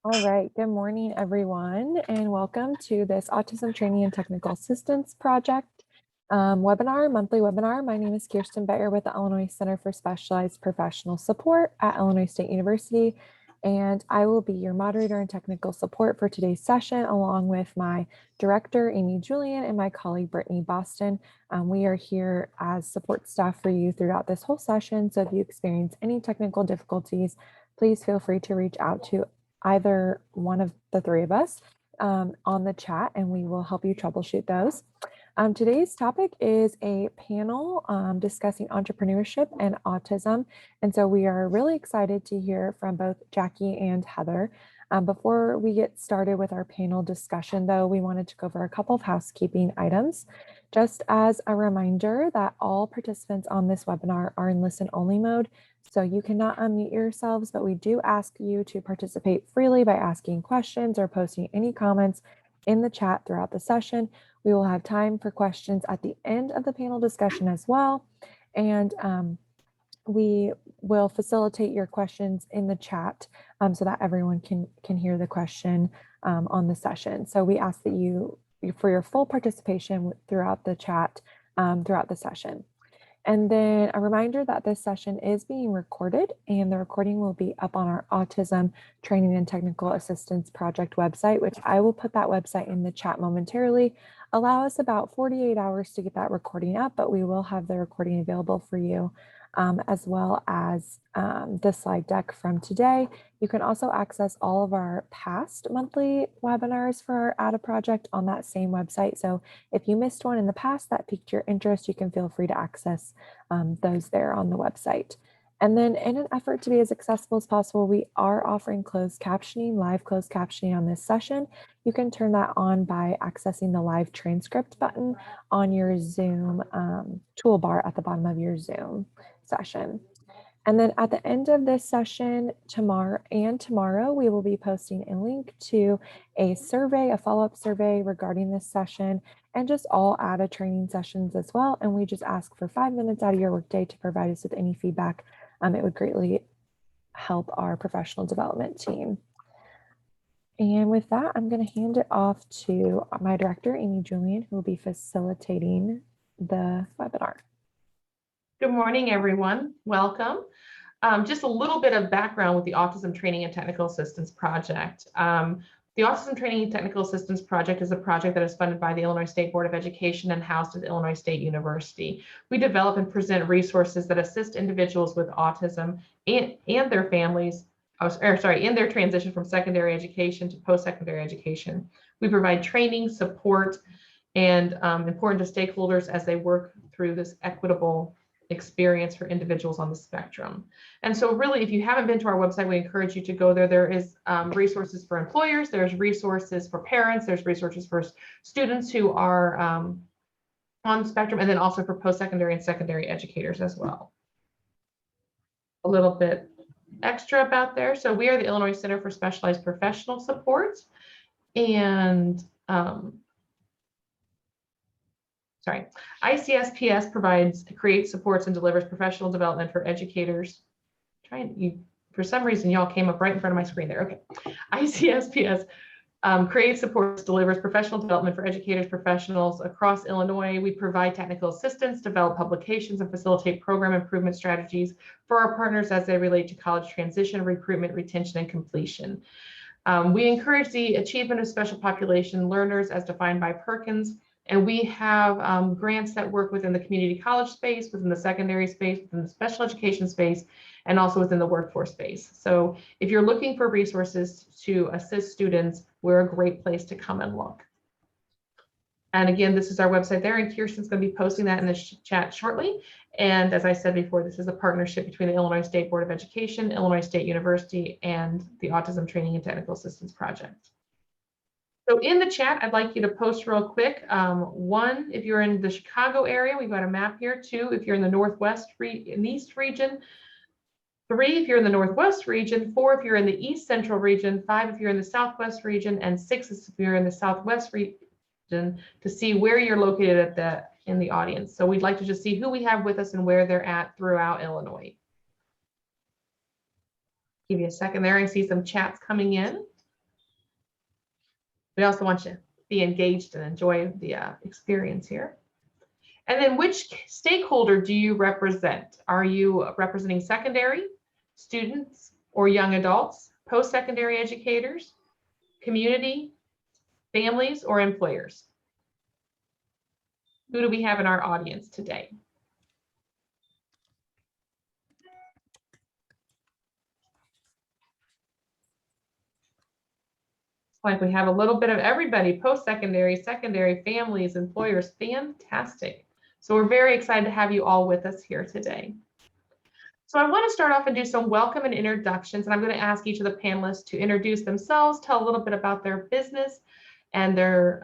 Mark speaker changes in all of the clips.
Speaker 1: All right, good morning, everyone, and welcome to this Autism Training and Technical Assistance Project monthly webinar. My name is Kirsten Beyer with the Illinois Center for Specialized Professional Support at Illinois State University, and I will be your moderator and technical support for today's session, along with my director, Amy Julian, and my colleague, Brittany Boston. We are here as support staff for you throughout this whole session, so if you experience any technical difficulties, please feel free to reach out to either one of the three of us on the chat, and we will help you troubleshoot those. Today's topic is a panel discussing entrepreneurship and autism. And so we are really excited to hear from both Jackie and Heather. Before we get started with our panel discussion, though, we wanted to go over a couple of housekeeping items. Just as a reminder that all participants on this webinar are in listen-only mode, so you cannot unmute yourselves, but we do ask you to participate freely by asking questions or posting any comments in the chat throughout the session. We will have time for questions at the end of the panel discussion as well. And we will facilitate your questions in the chat so that everyone can hear the question on the session. So we ask that you, for your full participation throughout the chat, throughout the session. And then a reminder that this session is being recorded, and the recording will be up on our Autism Training and Technical Assistance Project website, which I will put that website in the chat momentarily. Allow us about 48 hours to get that recording up, but we will have the recording available for you, as well as the slide deck from today. You can also access all of our past monthly webinars for our ATTA project on that same website. So if you missed one in the past that piqued your interest, you can feel free to access those there on the website. And then in an effort to be as accessible as possible, we are offering closed captioning, live closed captioning on this session. You can turn that on by accessing the live transcript button on your Zoom toolbar at the bottom of your Zoom session. And then at the end of this session tomorrow, we will be posting a link to a survey, a follow-up survey regarding this session, and just all ATTA training sessions as well. And we just ask for 5 minutes out of your workday to provide us with any feedback. It would greatly help our professional development team. And with that, I'm going to hand it off to my director, Amy Julian, who will be facilitating the webinar.
Speaker 2: Good morning, everyone. Welcome. Just a little bit of background with the Autism Training and Technical Assistance Project. The Autism Training and Technical Assistance Project is a project that is funded by the Illinois State Board of Education and housed at Illinois State University. We develop and present resources that assist individuals with autism and their families, in their transition from secondary education to post-secondary education. We provide training, support, and important to stakeholders as they work through this equitable experience for individuals on the spectrum. And so really, if you haven't been to our website, we encourage you to go there. There is resources for employers, there's resources for parents, there's resources for students who are on the spectrum, and then also for post-secondary and secondary educators as well. A little bit extra about there. So we are the Illinois Center for Specialized Professional Support, and ICSS creates, supports, and delivers professional development for educators. For some reason, y'all came up right in front of my screen there. Okay. ICSS creates, supports, delivers professional development for educators, professionals across Illinois. We provide technical assistance, develop publications, and facilitate program improvement strategies for our partners as they relate to college transition, recruitment, retention, and completion. We encourage the achievement of special population learners as defined by Perkins. And we have grants that work within the community college space, within the secondary space, within the special education space, and also within the workforce space. So if you're looking for resources to assist students, we're a great place to come and look. And again, this is our website there, and Kirsten's going to be posting that in the chat shortly. And as I said before, this is a partnership between the Illinois State Board of Education, Illinois State University, and the Autism Training and Technical Assistance Project. So in the chat, I'd like you to post real quick. 1, if you're in the Chicago area, we've got a map here. 2, if you're in the East region. 3, if you're in the Northwest region. 4, if you're in the East Central region. 5, if you're in the Southwest region. And 6, if you're in the Southwest region, to see where you're located in the audience. So we'd like to just see who we have with us and where they're at throughout Illinois. Give you a second there. I see some chats coming in. We also want you to be engaged and enjoy the experience here. And then which stakeholder do you represent? Are you representing secondary students or young adults, post-secondary educators, community, families, or employers? Who do we have in our audience today? Like we have a little bit of everybody, post-secondary, secondary, families, employers. Fantastic. So we're very excited to have you all with us here today. So I want to start off and do some welcome and introductions, and I'm going to ask each of the panelists to introduce themselves, tell a little bit about their business and their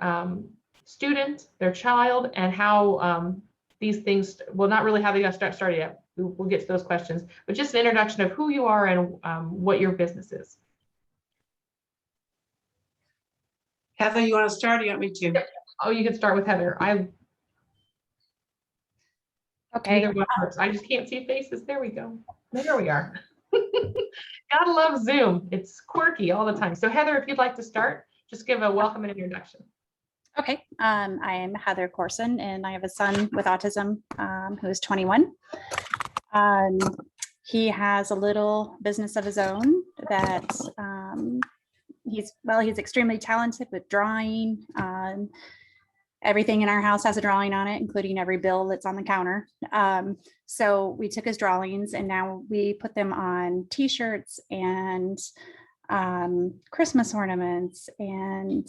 Speaker 2: student, their child, and how these things, well, not really how they got started yet. We'll get to those questions, but just an introduction of who you are and what your business is.
Speaker 3: Heather, you want to start or you want me to?
Speaker 2: Oh, you can start with Heather.
Speaker 1: Okay.
Speaker 2: Either one works. I just can't see faces. There we go. There we are. Gotta love Zoom. It's quirky all the time. So Heather, if you'd like to start, just give a welcome and introduction.
Speaker 4: Okay, I am Heather Corson, and I have a son with autism who is 21. He has a little business of his own that he's extremely talented with drawing. Everything in our house has a drawing on it, including every bill that's on the counter. So we took his drawings and now we put them on t-shirts and Christmas ornaments and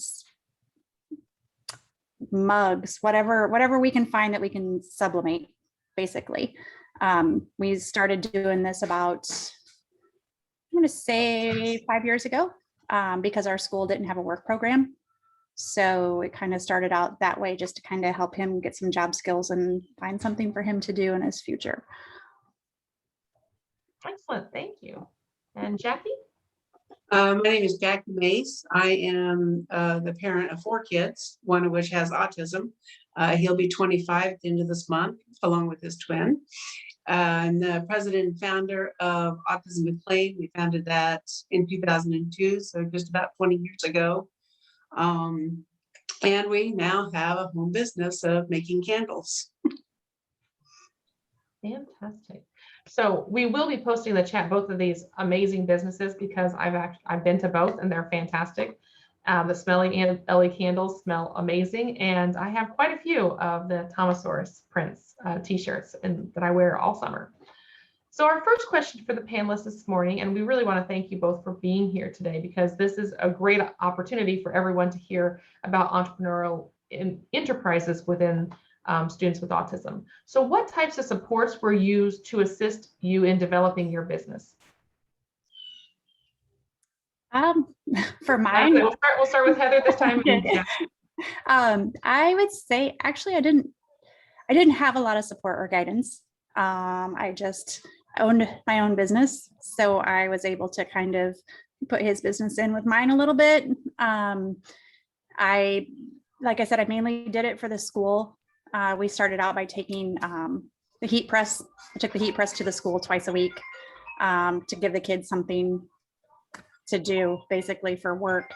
Speaker 4: mugs, whatever we can find that we can sublimate, basically. We started doing this about, I'm going to say 5 years ago, because our school didn't have a work program. So it kind of started out that way, just to kind of help him get some job skills and find something for him to do in his future.
Speaker 2: Excellent, thank you. And Jackie?
Speaker 3: My name is Jackie Mace. I am the parent of 4 kids, one of which has autism. He'll be 25 at the end of this month, along with his twin. I'm the president and founder of Autism McLean. We founded that in 2002, so just about 20 years ago. And we now have a home business of making candles.
Speaker 2: Fantastic. So we will be posting in the chat both of these amazing businesses because I've been to both and they're fantastic. The Smelly and Ellie candles smell amazing, and I have quite a few of the Thomasaurus Prince t-shirts that I wear all summer. So our first question for the panelists this morning, and we really want to thank you both for being here today because this is a great opportunity for everyone to hear about entrepreneurial enterprises within students with autism. So what types of supports were used to assist you in developing your business?
Speaker 4: For mine,
Speaker 2: we'll start with Heather this time.
Speaker 4: I would say actually I didn't have a lot of support or guidance. I just owned my own business, so I was able to kind of put his business in with mine a little bit. Like I said, I mainly did it for the school. We started out by taking the heat press. I took the heat press to the school twice a week to give the kids something to do, basically, for work.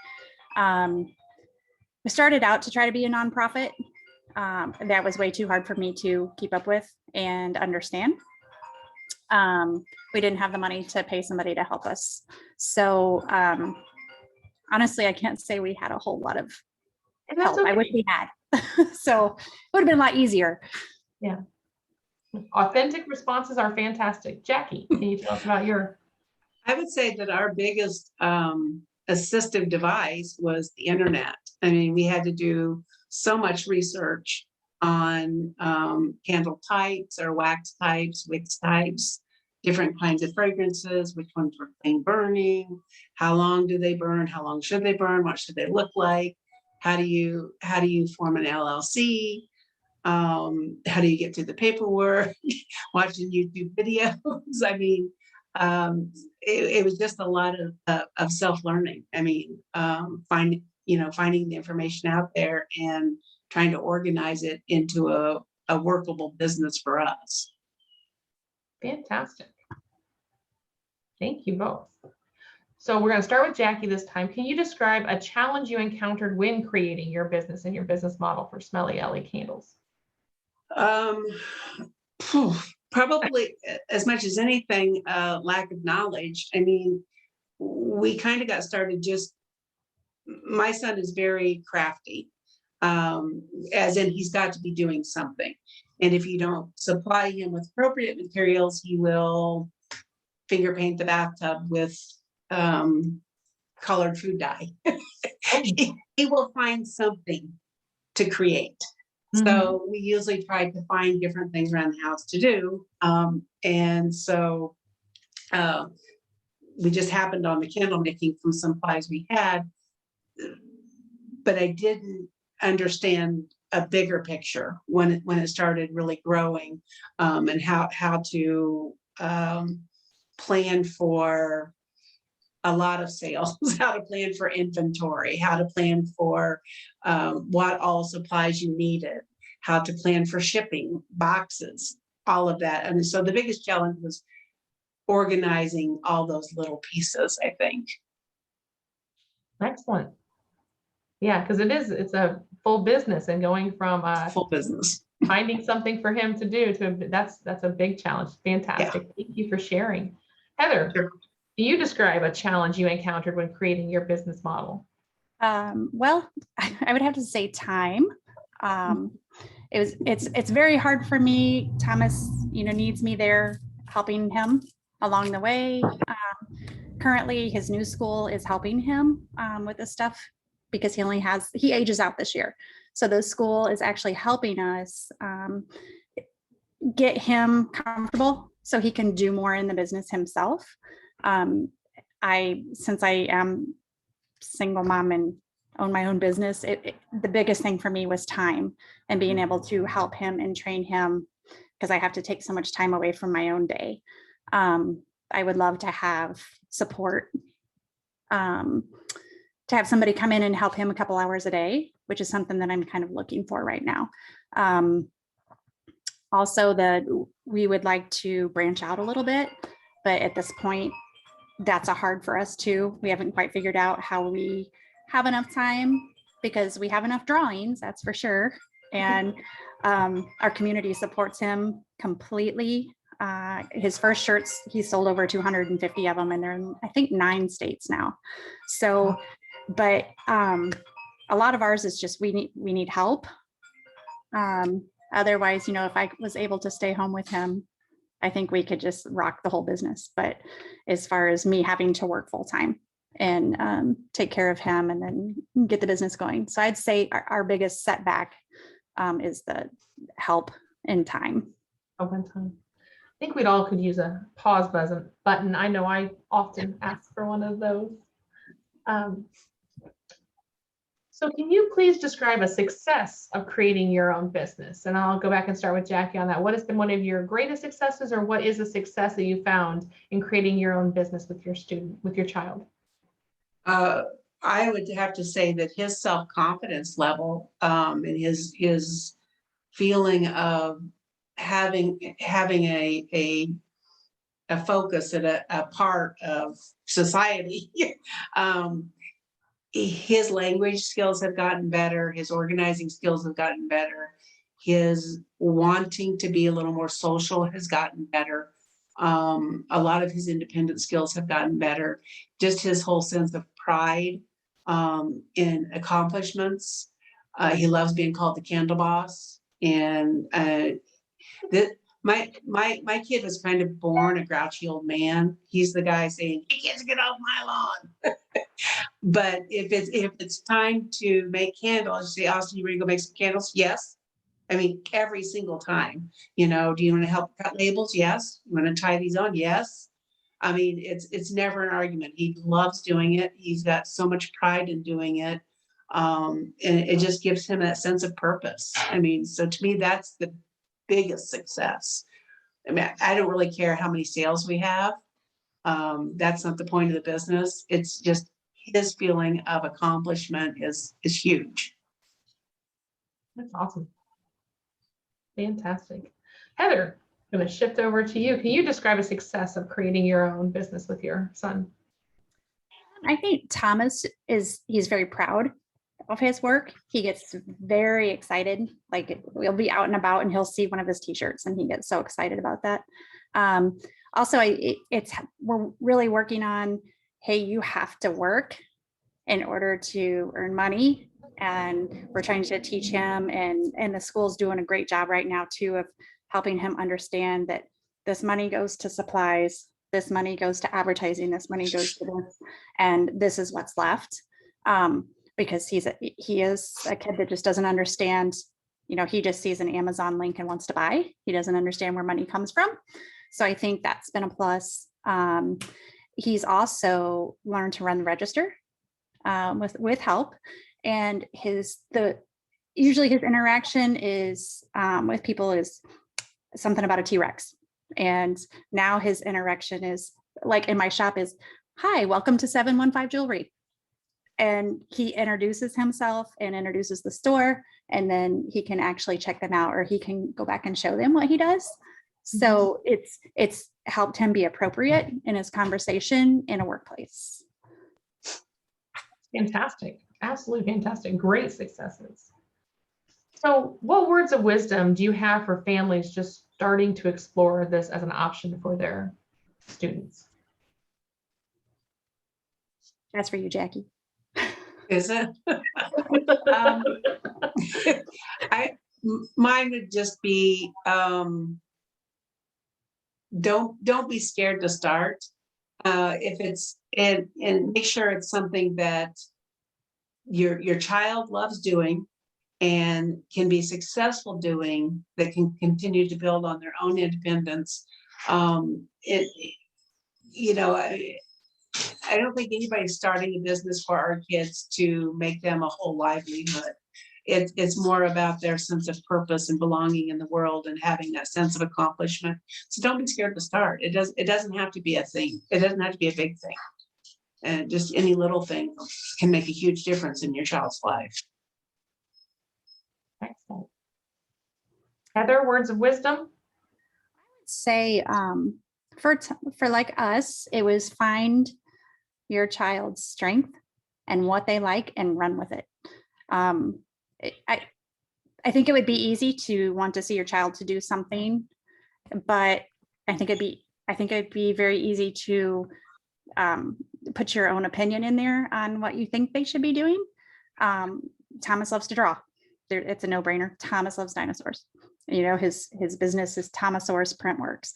Speaker 4: We started out to try to be a nonprofit. That was way too hard for me to keep up with and understand. We didn't have the money to pay somebody to help us. So honestly, I can't say we had a whole lot of help. Okay. I wish we had. So it would have been a lot easier.
Speaker 2: Yeah. Authentic responses are fantastic. Jackie, can you tell us about your?
Speaker 3: I would say that our biggest assistive device was the internet. I mean, we had to do so much research on candle types or wax types, wicks types, different kinds of fragrances, which ones were clean burning, how long do they burn, how long should they burn, what should they look like, how do you form an LLC, how do you get through the paperwork, watching YouTube videos. I mean, it was just a lot of self-learning. I mean, finding the information out there and trying to organize it into a workable business for us.
Speaker 2: Fantastic. Thank you both. So we're going to start with Jackie this time. Can you describe a challenge you encountered when creating your business and your business model for Smelly Alley Candles?
Speaker 3: Probably as much as anything, lack of knowledge. I mean, we kind of got started my son is very crafty, as in he's got to be doing something. And if you don't supply him with appropriate materials, he will finger paint the bathtub with colored food dye. He will find something to create. So we usually try to find different things around the house to do. And so we just happened on the candle making from some supplies we had, but I didn't understand a bigger picture when it started really growing, and how to plan for a lot of sales, how to plan for inventory, how to plan for what all supplies you needed, how to plan for shipping, boxes, all of that. And so the biggest challenge was organizing all those little pieces, I think.
Speaker 2: Excellent. Yeah, because it's a full business, and going from
Speaker 3: Full business.
Speaker 2: finding something for him to do to that's a big challenge. Fantastic. Yeah. Thank you for sharing. Heather,
Speaker 3: Sure.
Speaker 2: Do you describe a challenge you encountered when creating your business model?
Speaker 4: Well, I would have to say time. It's very hard for me. Thomas, needs me there helping him along the way. Currently, his new school is helping him with this stuff because he ages out this year. So the school is actually helping us get him comfortable so he can do more in the business himself. Since I am single mom and own my own business, the biggest thing for me was time and being able to help him and train him, because I have to take so much time away from my own day. I would love to have support, to have somebody come in and help him a couple hours a day, which is something that I'm kind of looking for right now. Also, that we would like to branch out a little bit, but at this point, that's a hard for us too. We haven't quite figured out how we have enough time, because we have enough drawings, that's for sure. And our community supports him completely. His first shirts, he sold over 250 of them, and they're in, I think, 9 states now. So, but a lot of ours is just we need help. Otherwise, if I was able to stay home with him, I think we could just rock the whole business. But as far as me having to work full time and take care of him and then get the business going. So I'd say our biggest setback is the help and time.
Speaker 2: Help and time. I think we'd all could use a pause button. I know I often ask for one of those. So can you please describe a success of creating your own business? And I'll go back and start with Jackie on that. What has been one of your greatest successes, or what is a success that you found in creating your own business with your child?
Speaker 3: I would have to say that his self-confidence level, and his feeling of having a focus and a part of society. His language skills have gotten better. His organizing skills have gotten better. His wanting to be a little more social has gotten better. A lot of his independent skills have gotten better. Just his whole sense of pride in accomplishments. He loves being called the candle boss. And my kid was kind of born a grouchy old man. He's the guy saying, "Hey kids, get off my lawn." But if it's time to make candles, you say, "Austin, you ready to go make some candles?" Yes. I mean, every single time. Do you want to help cut labels? Yes. You want to tie these on? Yes. I mean, it's never an argument. He loves doing it. He's got so much pride in doing it. And it just gives him that sense of purpose. I mean, so to me, that's the biggest success. I mean, I don't really care how many sales we have. That's not the point of the business. It's just his feeling of accomplishment is huge.
Speaker 2: That's awesome. Fantastic. Heather, I'm going to shift over to you. Can you describe a success of creating your own business with your son?
Speaker 4: I think Thomas he's very proud of his work. He gets very excited. Like we'll be out and about and he'll see one of his t-shirts and he gets so excited about that. Also, we're really working on, hey, you have to work in order to earn money. And we're trying to teach him, and the school's doing a great job right now too of helping him understand that this money goes to supplies, this money goes to advertising, this money goes to this, and this is what's left. Because he is a kid that just doesn't understand, he just sees an Amazon link and wants to buy. He doesn't understand where money comes from. So I think that's been a plus. He's also learned to run the register with help. And usually his interaction is with people is something about a T-Rex. And now his interaction is like in my shop is, hi, welcome to 715 Jewelry. And he introduces himself and introduces the store, and then he can actually check them out, or he can go back and show them what he does. So it's helped him be appropriate in his conversation in a workplace.
Speaker 2: Fantastic. Absolutely fantastic. Great successes. So what words of wisdom do you have for families just starting to explore this as an option for their students?
Speaker 4: That's for you, Jackie.
Speaker 3: Is it? Mine would just be, don't be scared to start. If it's, and make sure it's something that your child loves doing and can be successful doing, that can continue to build on their own independence. I don't think anybody's starting a business for our kids to make them a whole livelihood. It's more about their sense of purpose and belonging in the world and having that sense of accomplishment. So don't be scared to start. It doesn't have to be a thing. It doesn't have to be a big thing. And just any little thing can make a huge difference in your child's life.
Speaker 2: Excellent. Heather, words of wisdom?
Speaker 4: Say for like us, it was find your child's strength and what they like and run with it. I think it would be easy to want to see your child to do something, but I think it'd be very easy to put your own opinion in there on what you think they should be doing. Thomas loves to draw. It's a no-brainer. Thomas loves dinosaurs. His business is Thomasaurus Printworks.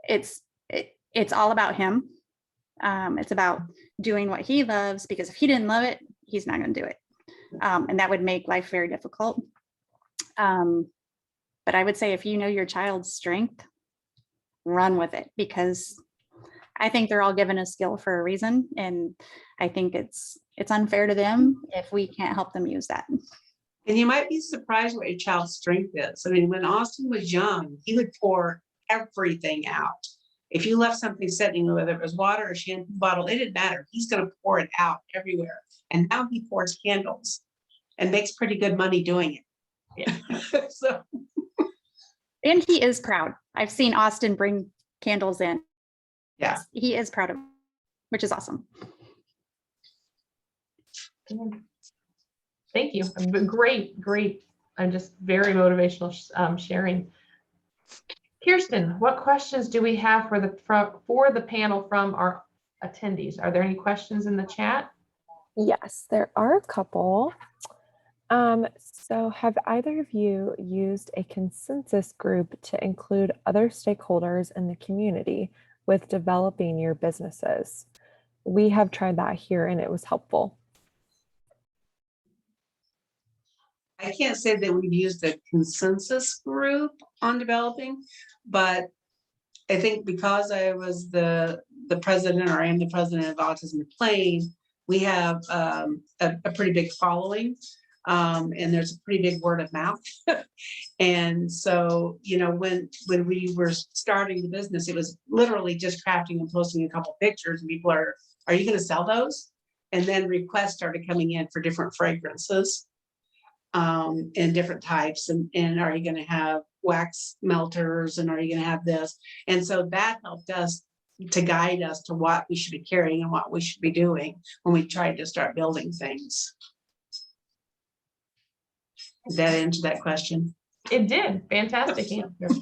Speaker 4: It's all about him. It's about doing what he loves, because if he didn't love it, he's not going to do it. And that would make life very difficult. But I would say if you know your child's strength, run with it, because I think they're all given a skill for a reason. And I think it's unfair to them if we can't help them use that.
Speaker 3: And you might be surprised what your child's strength is. I mean, when Austin was young, he would pour everything out. If you left something sitting, whether it was water or shampoo bottle, it didn't matter. He's going to pour it out everywhere. And now he pours candles and makes pretty good money doing it. Yeah. So.
Speaker 4: And he is proud. I've seen Austin bring candles in.
Speaker 3: Yeah.
Speaker 4: He is proud of it, which is awesome.
Speaker 2: Thank you. Great. I'm just very motivational sharing. Kirsten, what questions do we have for the panel from our attendees? Are there any questions in the chat?
Speaker 1: Yes, there are a couple. So have either of you used a consensus group to include other stakeholders in the community with developing your businesses? We have tried that here and it was helpful.
Speaker 3: I can't say that we've used a consensus group on developing, but I think because I was the president, or I am the president of Autism McLean, we have a pretty big following, and there's a pretty big word of mouth. And so, when we were starting the business, it was literally just crafting and posting a couple pictures, and people are you going to sell those? And then requests started coming in for different fragrances. And different types, and are you going to have wax melters, and are you going to have this? And so that helped us to guide us to what we should be carrying and what we should be doing when we tried to start building things. Did that answer that question?
Speaker 2: It did. Fantastic answer.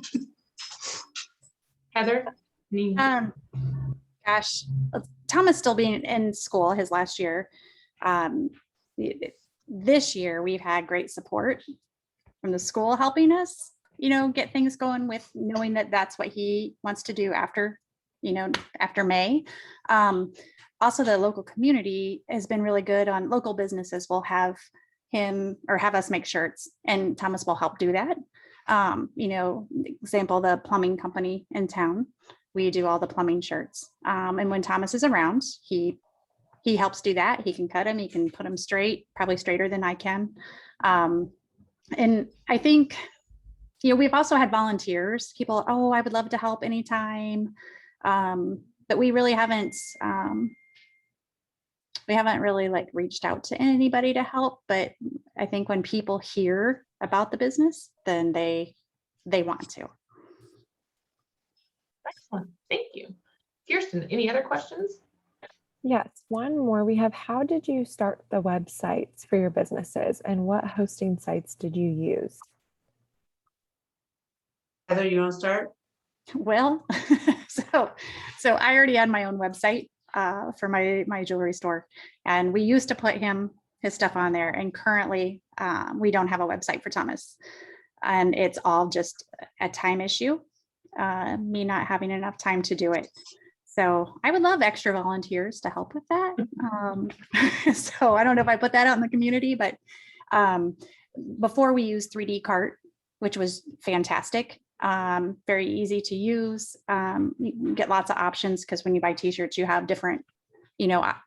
Speaker 2: Heather? Me?
Speaker 4: Gosh, Thomas still being in school his last year. This year we've had great support from the school helping us, get things going with knowing that that's what he wants to do after May. Also, the local community has been really good on local businesses will have him or have us make shirts, and Thomas will help do that. Example, the plumbing company in town, we do all the plumbing shirts. And when Thomas is around, he helps do that. He can cut them, he can put them straight, probably straighter than I can. And I think, we've also had volunteers, people, oh, I would love to help anytime. But we really haven't, really like reached out to anybody to help. But I think when people hear about the business, then they want to.
Speaker 2: Excellent. Thank you. Kirsten, any other questions?
Speaker 1: Yes, one more. We have, how did you start the websites for your businesses and what hosting sites did you use?
Speaker 3: Heather, you want to start?
Speaker 4: Well, so I already had my own website for my jewelry store, and we used to put his stuff on there. And currently we don't have a website for Thomas, and it's all just a time issue, me not having enough time to do it. So I would love extra volunteers to help with that. So I don't know if I put that out in the community, but before we used 3D Cart, which was fantastic. Very easy to use. You get lots of options because when you buy t-shirts, you have different,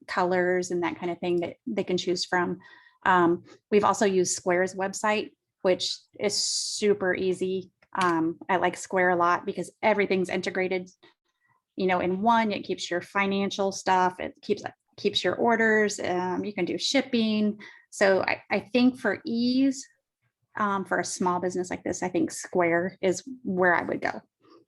Speaker 4: colors and that kind of thing that they can choose from. We've also used Square's website, which is super easy. I like Square a lot because everything's integrated, in one. It keeps your financial stuff. It keeps your orders. You can do shipping. So I think for ease, for a small business like this, I think Square is where I would go.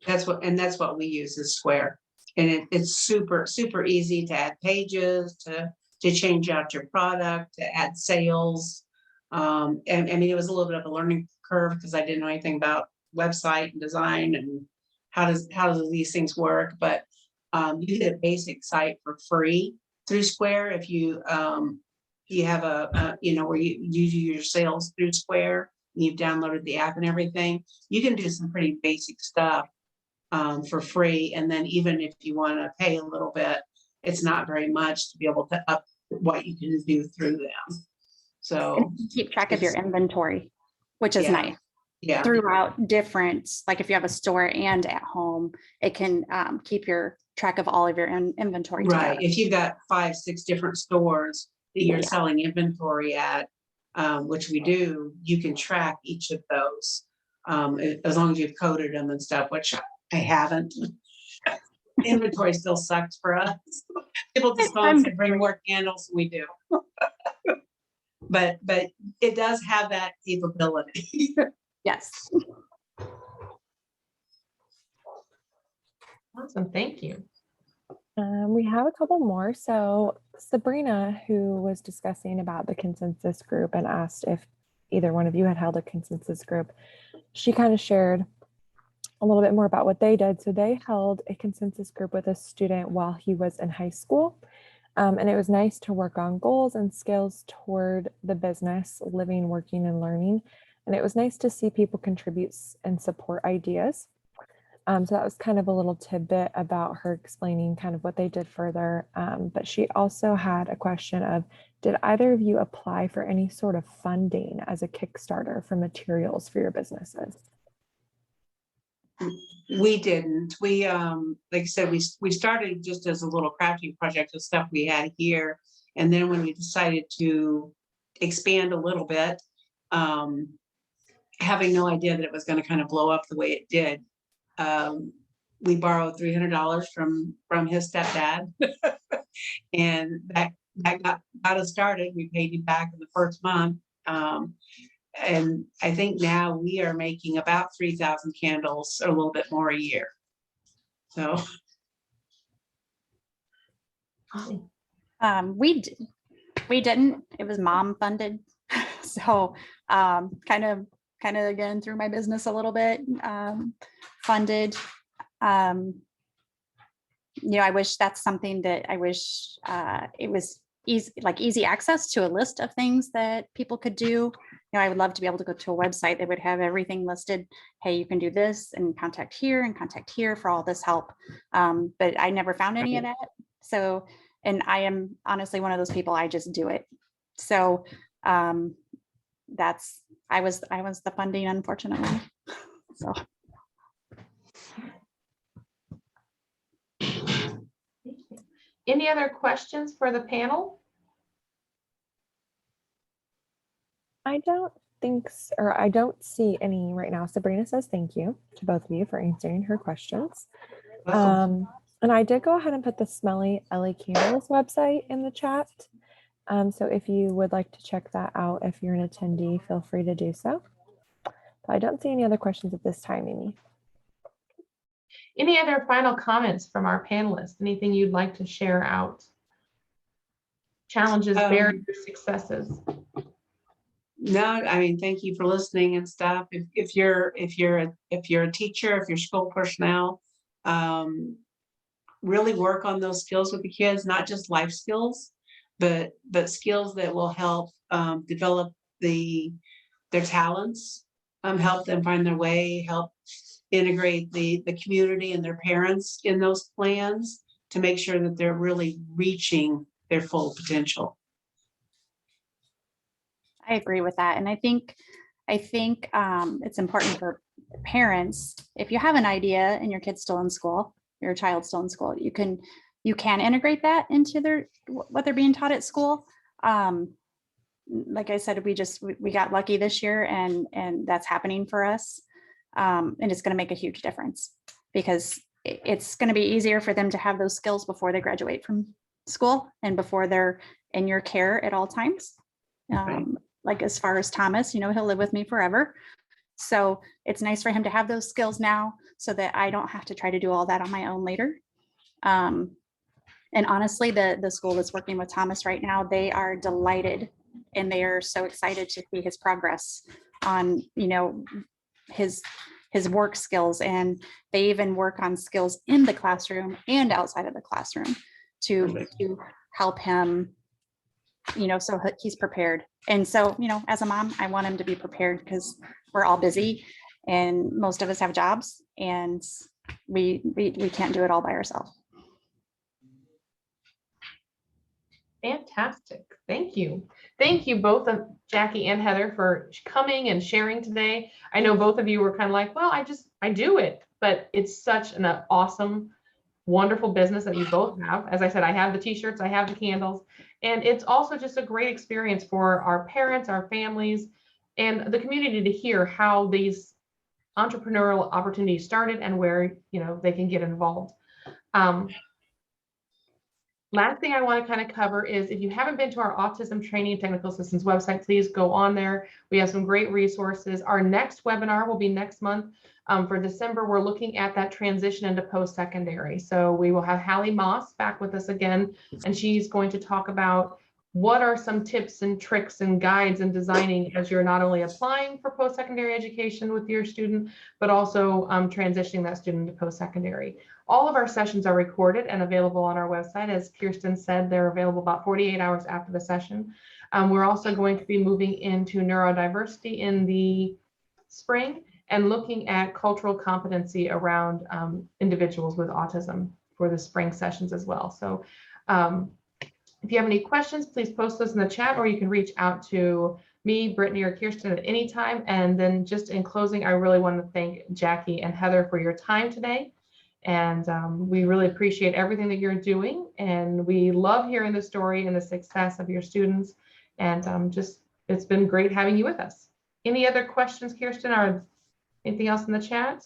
Speaker 3: That's what we use is Square. And it's super, super easy to add pages, to change out your product, to add sales. And I mean, it was a little bit of a learning curve because I didn't know anything about website and design and how do these things work. But you get a basic site for free through Square. If you have where you do your sales through Square, you've downloaded the app and everything, you can do some pretty basic stuff for free. And then even if you want to pay a little bit, it's not very much to be able to up what you can do through them. So
Speaker 4: keep track of your inventory, which is nice.
Speaker 3: Yeah.
Speaker 4: Throughout different, like if you have a store and at home, it can keep your track of all of your inventory.
Speaker 3: Right.
Speaker 4: Together.
Speaker 3: If you've got 5-6 different stores that you're selling inventory at, which we do, you can track each of those as long as you've coded them and stuff, which I haven't. Inventory still sucks for us. People just want to bring more candles than we do. But it does have that capability.
Speaker 4: Yes.
Speaker 2: Awesome. Thank you.
Speaker 1: We have a couple more. So Sabrina, who was discussing about the consensus group and asked if either one of you had held a consensus group, she kind of shared a little bit more about what they did. So they held a consensus group with a student while he was in high school. And it was nice to work on goals and skills toward the business, living, working, and learning. And it was nice to see people contribute and support ideas. So that was kind of a little tidbit about her explaining kind of what they did further. But she also had a question of, did either of you apply for any sort of funding as a Kickstarter for materials for your businesses?
Speaker 3: We didn't. We, like I said, we started just as a little crafting project of stuff we had here. And then when we decided to expand a little bit, having no idea that it was going to kind of blow up the way it did, we borrowed $300 from his stepdad. And that got us started. We paid him back in the first month. And I think now we are making about 3,000 candles, or a little bit more a year. So
Speaker 4: We didn't. It was mom funded. So kind of again through my business a little bit funded. I wish that's something that I wish it was easy access to a list of things that people could do. I would love to be able to go to a website that would have everything listed. Hey, you can do this and contact here for all this help. But I never found any of that. So, and I am honestly one of those people, I just do it. So I was the funding, unfortunately. So.
Speaker 2: Any other questions for the panel?
Speaker 1: I don't think, I don't see any right now. Sabrina says thank you to both of you for answering her questions. And I did go ahead and put the Smelly Ellie Candles website in the chat. So if you would like to check that out, if you're an attendee, feel free to do so. But I don't see any other questions at this time, Amy.
Speaker 2: Any other final comments from our panelists? Anything you'd like to share out? Challenges, barriers, successes?
Speaker 3: No, I mean, thank you for listening and stuff. If you're a teacher, if you're school personnel, really work on those skills with the kids, not just life skills, but skills that will help develop their talents, help them find their way, help integrate the community and their parents in those plans to make sure that they're really reaching their full potential.
Speaker 4: I agree with that. And I think it's important for parents, if you have an idea and your kid's still in school, your child's still in school, you can integrate that into what they're being taught at school. Like I said, we got lucky this year and that's happening for us. And it's going to make a huge difference because it's going to be easier for them to have those skills before they graduate from school and before they're in your care at all times.
Speaker 3: Right.
Speaker 4: Like as far as Thomas, he'll live with me forever. So it's nice for him to have those skills now so that I don't have to try to do all that on my own later. And honestly, the school that's working with Thomas right now, they are delighted and they are so excited to see his progress on, his work skills. And they even work on skills in the classroom and outside of the classroom to help him, so he's prepared. And so, as a mom, I want him to be prepared because we're all busy and most of us have jobs and we can't do it all by ourselves.
Speaker 2: Fantastic. Thank you. Thank you both of Jackie and Heather for coming and sharing today. I know both of you were kind of like, well, I do it, but it's such an awesome, wonderful business that you both have. As I said, I have the t-shirts, I have the candles, and it's also just a great experience for our parents, our families, and the community to hear how these entrepreneurial opportunities started and where, they can get involved. Last thing I want to kind of cover is if you haven't been to our Autism Training and Technical Assistance website, please go on there. We have some great resources. Our next webinar will be next month. For December, we're looking at that transition into post-secondary. So we will have Hallie Moss back with us again, and she's going to talk about what are some tips and tricks and guides in designing as you're not only applying for post-secondary education with your student, but also transitioning that student to post-secondary. All of our sessions are recorded and available on our website. As Kirsten said, they're available about 48 hours after the session. We're also going to be moving into neurodiversity in the spring and looking at cultural competency around individuals with autism for the spring sessions as well. So if you have any questions, please post those in the chat, or you can reach out to me, Brittany, or Kirsten at any time. And then just in closing, I really want to thank Jackie and Heather for your time today. And we really appreciate everything that you're doing. And we love hearing the story and the success of your students. And it's been great having you with us. Any other questions, Kirsten, or anything else in the chat?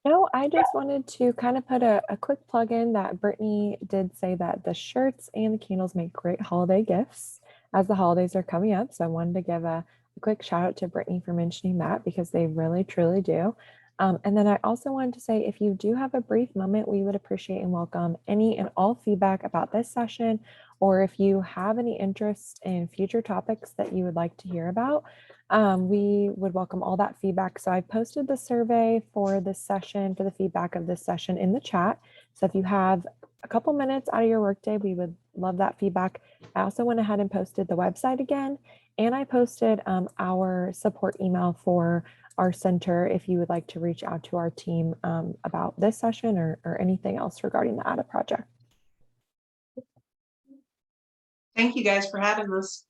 Speaker 1: No, I just wanted to kind of put a quick plug in that Brittany did say that the shirts and the candles make great holiday gifts as the holidays are coming up. So I wanted to give a quick shout out to Brittany for mentioning that because they really, truly do. And then I also wanted to say, if you do have a brief moment, we would appreciate and welcome any and all feedback about this session, or if you have any interest in future topics that you would like to hear about, we would welcome all that feedback. So I posted the survey for this session, for the feedback of this session in the chat. So if you have a couple minutes out of your workday, we would love that feedback. I also went ahead and posted the website again, and I posted our support email for our center if you would like to reach out to our team about this session or anything else regarding the ATTA project.
Speaker 3: Thank you guys for having us.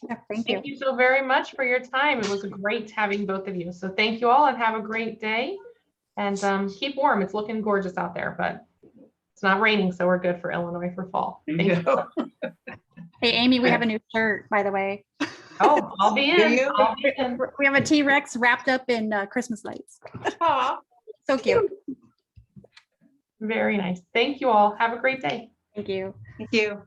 Speaker 4: Yeah, thank you.
Speaker 2: Thank you so very much for your time. It was great having both of you. So thank you all and have a great day. And keep warm. It's looking gorgeous out there, but it's not raining, so we're good for Illinois for fall. Thank you.
Speaker 4: Hey, Amy, we have a new shirt, by the way.
Speaker 2: Oh, I'll be
Speaker 3: Do
Speaker 2: in.
Speaker 3: you?
Speaker 2: I'll be in.
Speaker 4: We have a T-Rex wrapped up in Christmas lights.
Speaker 3: Aw,
Speaker 4: So cute.
Speaker 2: Very nice. Thank you all. Have a great day.
Speaker 4: Thank you.
Speaker 3: thank you.